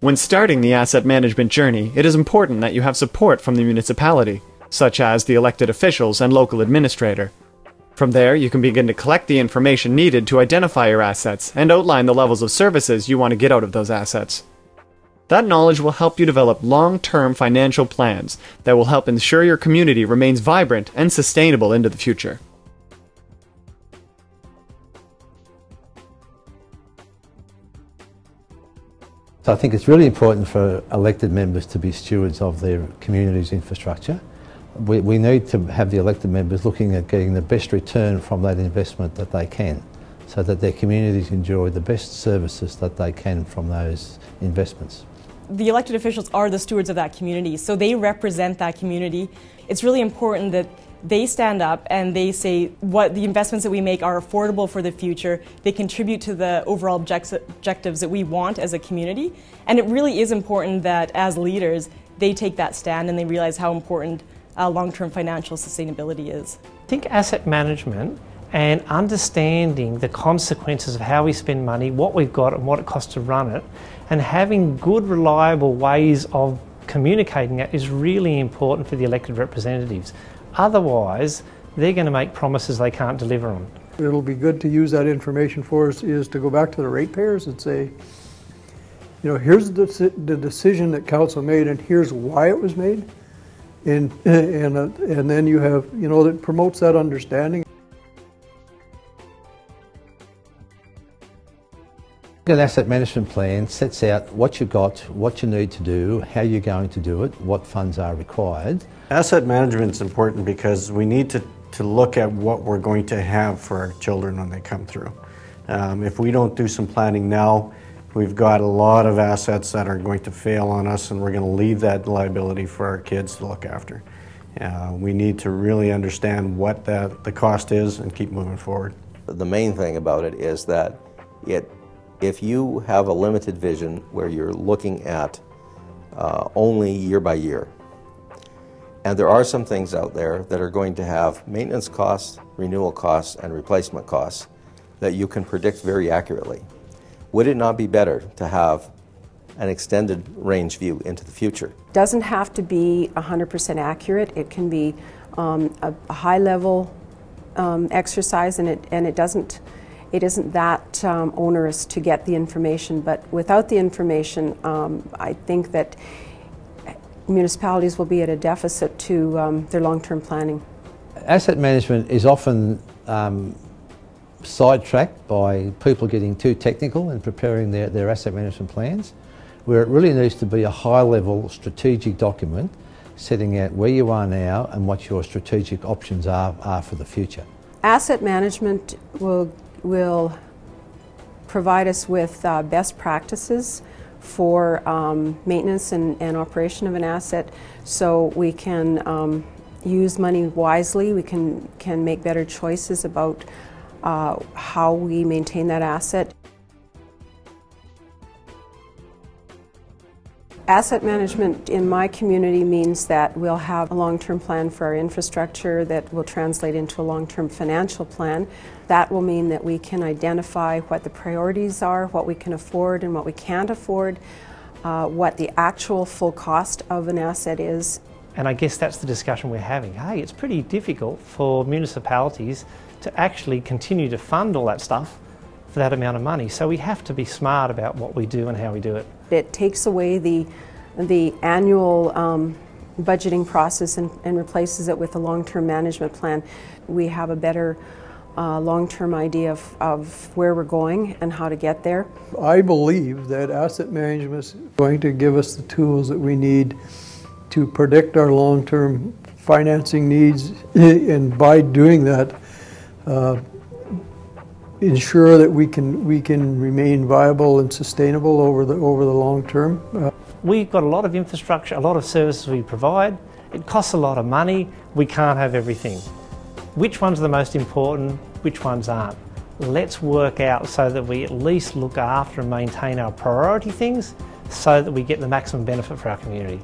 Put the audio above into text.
When starting the asset management journey, it is important that you have support from the municipality, such as the elected officials and local administrator. From there, you can begin to collect the information needed to identify your assets and outline the levels of services you want to get out of those assets. That knowledge will help you develop long-term financial plans that will help ensure your community remains vibrant and sustainable into the future. So I think it's really important for elected members to be stewards of their community's infrastructure. We need to have the elected members looking at getting the best return from that investment that they can, so that their communities enjoy the best services that they can from those investments. The elected officials are the stewards of that community, so they represent that community. It's really important that they stand up and they say what the investments that we make are affordable for the future, they contribute to the overall objectives that we want as a community, and it really is important that as leaders they take that stand and they realize how important long-term financial sustainability is. I think asset management and understanding the consequences of how we spend money, what we've got and what it costs to run it, and having good, reliable ways of communicating it is really important for the elected representatives. Otherwise, they're going to make promises they can't deliver on. It'll be good to use that information for us is to go back to the ratepayers and say, you know, here's the decision that council made and here's why it was made. And then you have, you know, that promotes that understanding. An asset management plan sets out what you've got, what you need to do, how you're going to do it, what funds are required. Asset management is important because we need to look at what we're going to have for our children when they come through. If we don't do some planning now, we've got a lot of assets that are going to fail on us and we're going to leave that liability for our kids to look after. We need to really understand what the cost is and keep moving forward. The main thing about it is that if you have a limited vision where you're looking at only year by year, and there are some things out there that are going to have maintenance costs, renewal costs, and replacement costs that you can predict very accurately. Would it not be better to have an extended range view into the future? It doesn't have to be 100% accurate. It can be a high-level exercise, and it isn't that onerous to get the information. But without the information, I think that municipalities will be at a deficit to their long-term planning. Asset management is often sidetracked by people getting too technical in preparing their asset management plans, where it really needs to be a high-level strategic document setting out where you are now and what your strategic options are for the future. Asset management will provide us with best practices for maintenance and operation of an asset, so we can use money wisely. We can make better choices about how we maintain that asset. Asset management in my community means that we'll have a long-term plan for our infrastructure that will translate into a long-term financial plan. That will mean that we can identify what the priorities are, what we can afford and what we can't afford, what the actual full cost of an asset is. And I guess that's the discussion we're having. Hey, it's pretty difficult for municipalities to actually continue to fund all that stuff for that amount of money. So we have to be smart about what we do and how we do it. It takes away the annual budgeting process and replaces it with a long-term management plan. We have a better long-term idea of where we're going and how to get there. I believe that asset management is going to give us the tools that we need to predict our long-term financing needs, and by doing that, ensure that we can remain viable and sustainable over the long term. We've got a lot of infrastructure, a lot of services we provide. It costs a lot of money. We can't have everything. Which ones are the most important? Which ones aren't? Let's work out so that we at least look after and maintain our priority things so that we get the maximum benefit for our community.